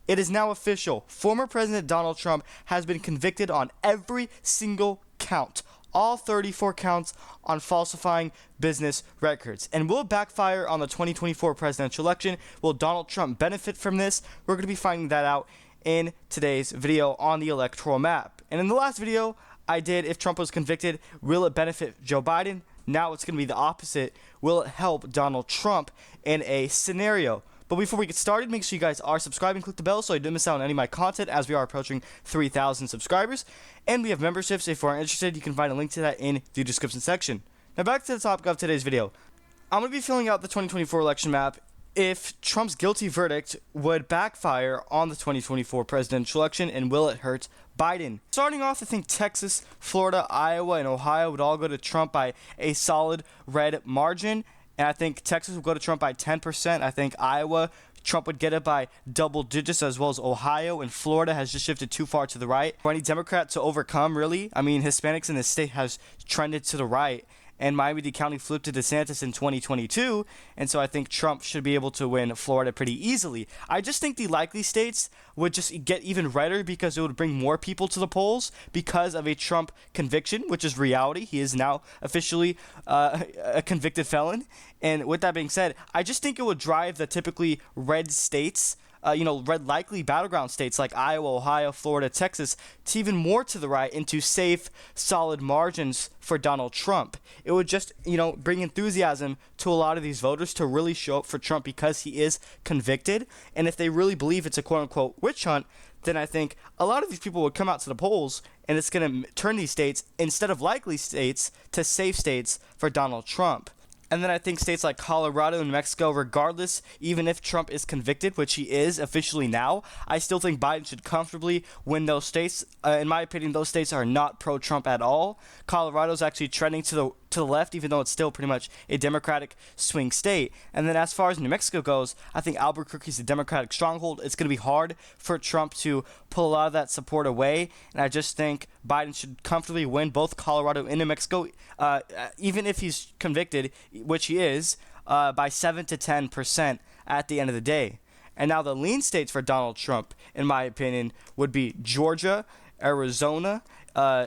It is now official. Former President Donald Trump has been convicted on every single count. All 34 counts on falsifying business records. And will it backfire on the 2024 presidential election? Will Donald Trump benefit from this? We're going to be finding that out in today's video on the electoral map. And in the last video I did, if Trump was convicted, will it benefit Joe Biden? Now it's going to be the opposite. Will it help Donald Trump in a scenario? But before we get started, make sure you guys are subscribed and click the bell so you don't miss out on any of my content, as we are approaching 3,000 subscribers. And we have memberships. If you are interested, you can find a link to that in the description section. Now back to the topic of today's video. I'm going to be filling out the 2024 election map if Trump's guilty verdict would backfire on the 2024 presidential election, and will it hurt Biden? Starting off, I think Texas, Florida, Iowa, and Ohio would all go to Trump by a solid red margin. And I think Texas would go to Trump by 10%. I think Iowa, Trump would get it by double digits, as well as Ohio, and Florida has just shifted too far to the right for any Democrat to overcome, really. I mean, Hispanics in the state has trended to the right, and Miami-Dade County flipped to DeSantis in 2022, and so I think Trump should be able to win Florida pretty easily. I just think the likely states would just get even redder because it would bring more people to the polls because of a Trump conviction, which is reality. He is now officially a convicted felon, and with that being said, I just think it would drive the typically red states, red likely battleground states like Iowa, Ohio, Florida, Texas, to even more to the right into safe, solid margins for Donald Trump. It would just, bring enthusiasm to a lot of these voters to really show up for Trump because he is convicted. And if they really believe it's a quote-unquote witch hunt, then I think a lot of these people would come out to the polls, and it's going to turn these states, instead of likely states, to safe states for Donald Trump. And then I think states like Colorado and Mexico, regardless, even if Trump is convicted, which he is officially now, I still think Biden should comfortably win those states. In my opinion, those states are not pro-Trump at all. Colorado's actually trending to the left, even though it's still pretty much a Democratic swing state. And then as far as New Mexico goes, I think Albuquerque's a Democratic stronghold. It's going to be hard for Trump to pull a lot of that support away. And I just think Biden should comfortably win both Colorado and New Mexico, even if he's convicted, which he is, by 7 to 10% at the end of the day. And now the lean states for Donald Trump, in my opinion, would be Georgia, Arizona,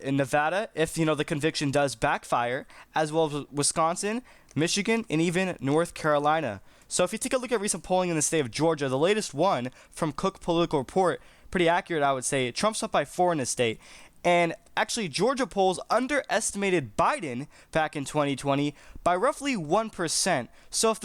in Nevada, if the conviction does backfire, as well as Wisconsin, Michigan, and even North Carolina. So if you take a look at recent polling in the state of Georgia, the latest one from Cook Political Report, pretty accurate, I would say. Trump's up by 4 in the state. And actually, Georgia polls underestimated Biden back in 2020 by roughly 1%. So if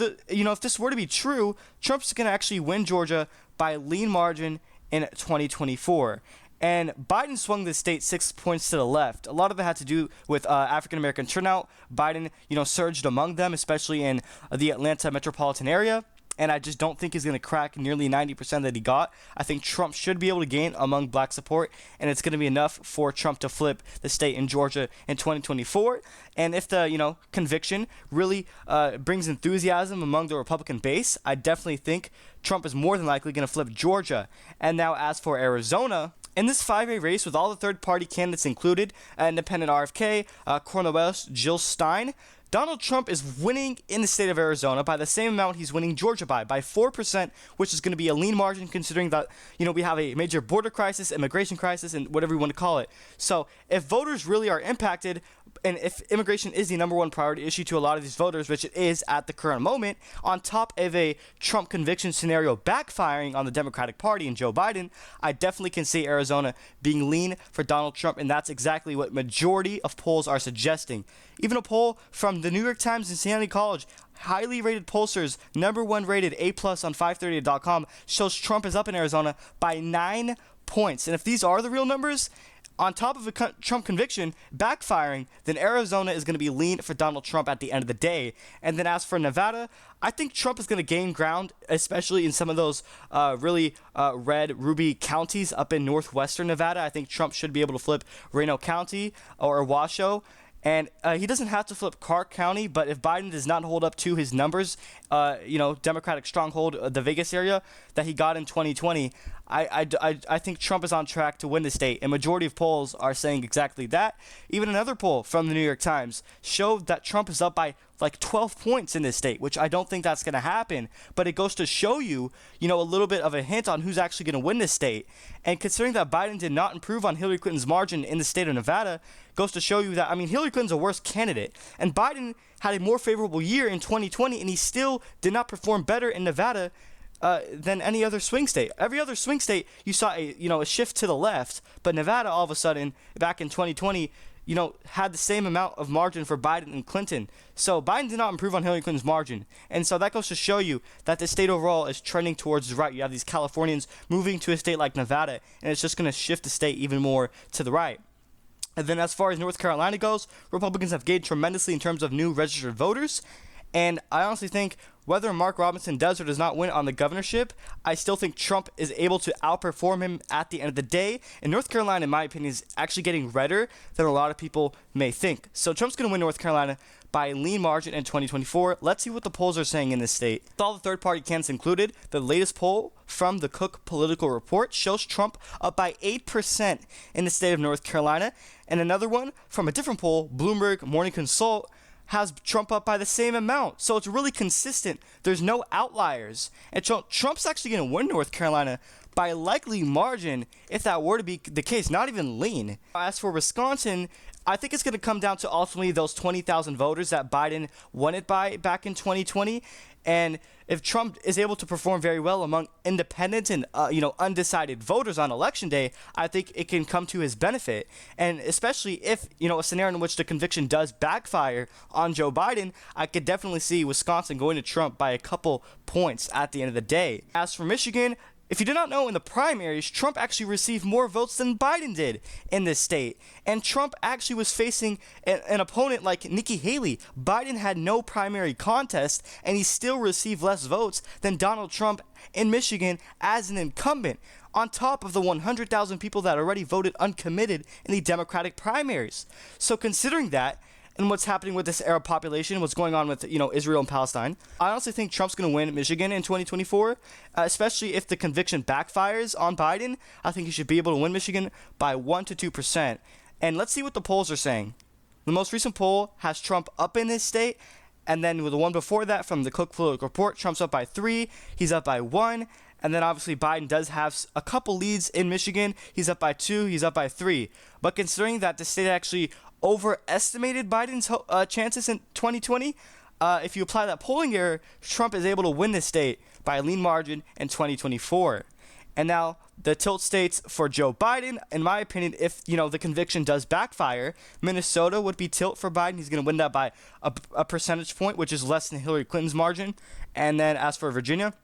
this were to be true, Trump's going to actually win Georgia by a lean margin in 2024. And Biden swung the state 6 points to the left. A lot of it had to do with African-American turnout. Biden, surged among them, especially in the Atlanta metropolitan area. And I just don't think he's going to crack nearly 90% that he got. I think Trump should be able to gain among black support, and it's going to be enough for Trump to flip the state in Georgia in 2024. And if the, conviction really brings enthusiasm among the Republican base, I definitely think Trump is more than likely going to flip Georgia. And now as for Arizona, in this 5A race with all the third-party candidates included, independent RFK, Cornelius, Jill Stein, Donald Trump is winning in the state of Arizona by the same amount he's winning Georgia by 4%, which is going to be a lean margin considering that, we have a major border crisis, immigration crisis, and whatever you want to call it. So if voters really are impacted, and if immigration is the number one priority issue to a lot of these voters, which it is at the current moment, on top of a Trump conviction scenario backfiring on the Democratic Party and Joe Biden, I definitely can see Arizona being lean for Donald Trump, and that's exactly what majority of polls are suggesting. Even a poll from the New York Times and Stanley College, highly rated pollsters, number 1 rated A+ on 538.com, shows Trump is up in Arizona by 9 points. And if these are the real numbers, on top of a Trump conviction backfiring, then Arizona is going to be lean for Donald Trump at the end of the day. And then as for Nevada, I think Trump is going to gain ground, especially in some of those really red ruby counties up in northwestern Nevada. I think Trump should be able to flip Reno County or Washoe. And he doesn't have to flip Clark County, but if Biden does not hold up to his numbers, Democratic stronghold, the Vegas area that he got in 2020, I think Trump is on track to win the state. A majority of polls are saying exactly that. Even another poll from the New York Times showed that Trump is up by like 12 points in this state, which I don't think that's going to happen. But it goes to show you, a little bit of a hint on who's actually going to win this state. And considering that Biden did not improve on Hillary Clinton's margin in the state of Nevada, goes to show you that, Hillary Clinton's a worse candidate. And Biden had a more favorable year in 2020, and he still did not perform better in Nevada than any other swing state. Every other swing state, you saw a shift to the left, but Nevada all of a sudden back in 2020, had the same amount of margin for Biden and Clinton. So Biden did not improve on Hillary Clinton's margin, and so that goes to show you that the state overall is trending towards the right. You have these Californians moving to a state like Nevada, and it's just going to shift the state even more to the right. And then as far as North Carolina goes, Republicans have gained tremendously in terms of new registered voters. And I honestly think whether Mark Robinson does or does not win on the governorship, I still think Trump is able to outperform him at the end of the day. And North Carolina, in my opinion, is actually getting redder than a lot of people may think. So Trump's going to win North Carolina by a lean margin in 2024. Let's see what the polls are saying in this state. With all the third-party candidates included, the latest poll from the Cook Political Report shows Trump up by 8% in the state of North Carolina. And another one from a different poll, Bloomberg Morning Consult, has Trump up by the same amount. So it's really consistent. There's no outliers. And Trump's actually going to win North Carolina by a likely margin if that were to be the case, not even lean. As for Wisconsin, I think it's going to come down to ultimately those 20,000 voters that Biden won it by back in 2020. And if Trump is able to perform very well among independent and undecided voters on election day, I think it can come to his benefit. And especially if a scenario in which the conviction does backfire on Joe Biden, I could definitely see Wisconsin going to Trump by a couple points at the end of the day. As for Michigan, if you did not know, in the primaries, Trump actually received more votes than Biden did in this state. And Trump actually was facing an opponent like Nikki Haley. Biden had no primary contest, and he still received less votes than Donald Trump in Michigan as an incumbent, on top of the 100,000 people that already voted uncommitted in the Democratic primaries. So considering that, and what's happening with this Arab population, what's going on with, Israel and Palestine, I honestly think Trump's going to win Michigan in 2024, especially if the conviction backfires on Biden. I think he should be able to win Michigan by 1 to 2%. And let's see what the polls are saying. The most recent poll has Trump up in this state, and then with the one before that from the Cook Political Report, Trump's up by 3, he's up by 1, and then obviously Biden does have a couple leads in Michigan. He's up by 2, he's up by 3. But considering that the state actually overestimated Biden's chances in 2020, if you apply that polling error, Trump is able to win this state by a lean margin in 2024. And now the tilt states for Joe Biden, in my opinion, if the conviction does backfire, Minnesota would be tilt for Biden. He's going to win that by a percentage point, which is less than Hillary Clinton's margin. And then as for Virginia,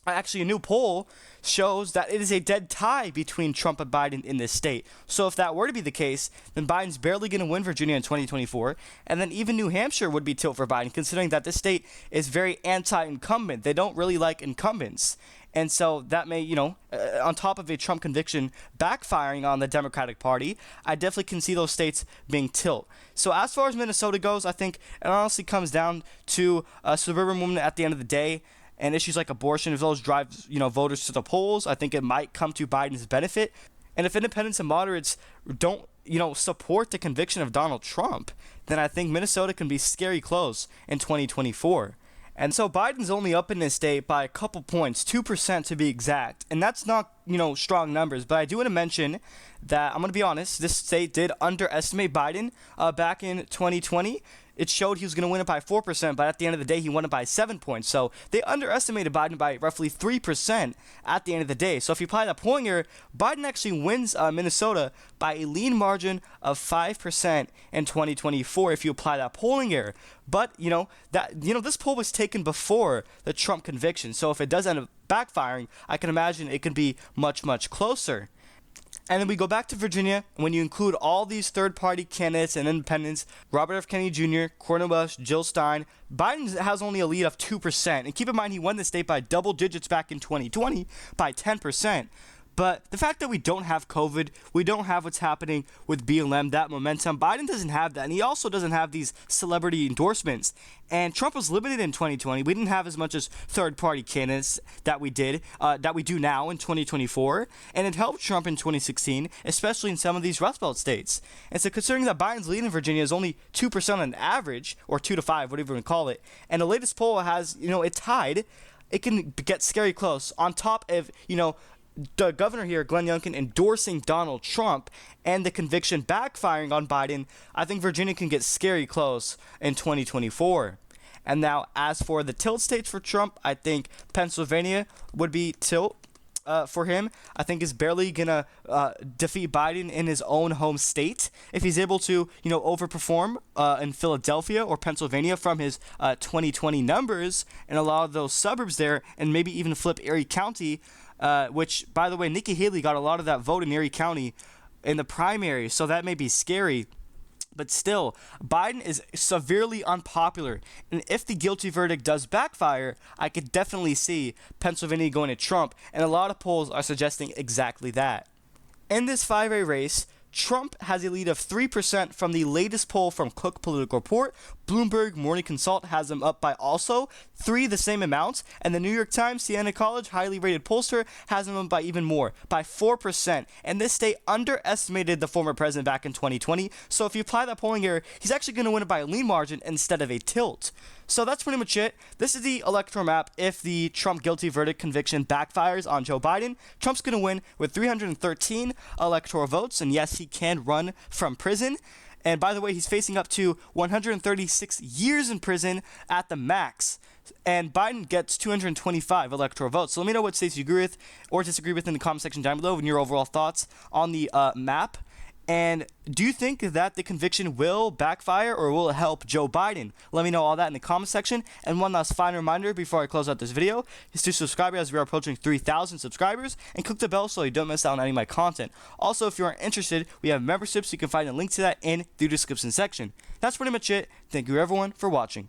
actually, a new poll shows that it is a dead tie between Trump and Biden in this state. So if that were to be the case, then Biden's barely going to win Virginia in 2024. And then even New Hampshire would be tilt for Biden, considering that this state is very anti-incumbent. They don't really like incumbents. And so that may, on top of a Trump conviction backfiring on the Democratic Party, I definitely can see those states being tilt. So as far as Minnesota goes, I think it honestly comes down to suburban women at the end of the day. And issues like abortion, if those drive, voters to the polls, I think it might come to Biden's benefit. And if independents and moderates don't, support the conviction of Donald Trump, then I think Minnesota can be scary close in 2024. And so Biden's only up in this state by a couple points, 2% to be exact. And that's not, strong numbers. But I do want to mention that, I'm going to be honest, this state did underestimate Biden back in 2020. It showed he was going to win it by 4%, but at the end of the day, he won it by 7 points. So they underestimated Biden by roughly 3% at the end of the day. So if you apply that polling error, Biden actually wins Minnesota by a lean margin of 5% in 2024 if you apply that polling error. But, this poll was taken before the Trump conviction. So if it does end up backfiring, I can imagine it could be much, much closer. And then we go back to Virginia. When you include all these third-party candidates and independents, Robert F. Kennedy Jr., Cornel West, Jill Stein, Biden has only a lead of 2%. And keep in mind, he won the state by double digits back in 2020 by 10%. But the fact that we don't have COVID, we don't have what's happening with BLM, that momentum, Biden doesn't have that. And he also doesn't have these celebrity endorsements. And Trump was limited in 2020. We didn't have as much as third-party candidates that we do now in 2024. And it helped Trump in 2016, especially in some of these Rust Belt states. And so considering that Biden's lead in Virginia is only 2% on average, or 2 to 5, whatever you want to call it, and the latest poll has, it's tied, it can get scary close. On top of, the governor here, Glenn Youngkin, endorsing Donald Trump and the conviction backfiring on Biden, I think Virginia can get scary close in 2024. And now, as for the tilt states for Trump, I think Pennsylvania would be tilt for him. I think he's barely going to defeat Biden in his own home state. If he's able to, overperform in Philadelphia or Pennsylvania from his 2020 numbers and a lot of those suburbs there, and maybe even flip Erie County, which, by the way, Nikki Haley got a lot of that vote in Erie County in the primary, so that may be scary. But still, Biden is severely unpopular. And if the guilty verdict does backfire, I could definitely see Pennsylvania going to Trump. And a lot of polls are suggesting exactly that. In this 5A race, Trump has a lead of 3% from the latest poll from Cook Political Report. Bloomberg Morning Consult has him up by also 3, the same amount. And the New York Times, Siena College, highly rated pollster, has him up by even more, by 4%. And this state underestimated the former president back in 2020. So if you apply that polling error, he's actually going to win it by a lean margin instead of a tilt. So that's pretty much it. This is the electoral map. If the Trump guilty verdict conviction backfires on Joe Biden, Trump's going to win with 313 electoral votes. And yes, he can run from prison. And by the way, he's facing up to 136 years in prison at the max. And Biden gets 225 electoral votes. So let me know what states you agree with or disagree with in the comment section down below and your overall thoughts on the map. And do you think that the conviction will backfire or will it help Joe Biden? Let me know all that in the comment section. And one last final reminder before I close out this video is to subscribe as we are approaching 3,000 subscribers and click the bell so you don't miss out on any of my content. Also, if you are interested, we have memberships. You can find a link to that in the description section. That's pretty much it. Thank you everyone for watching.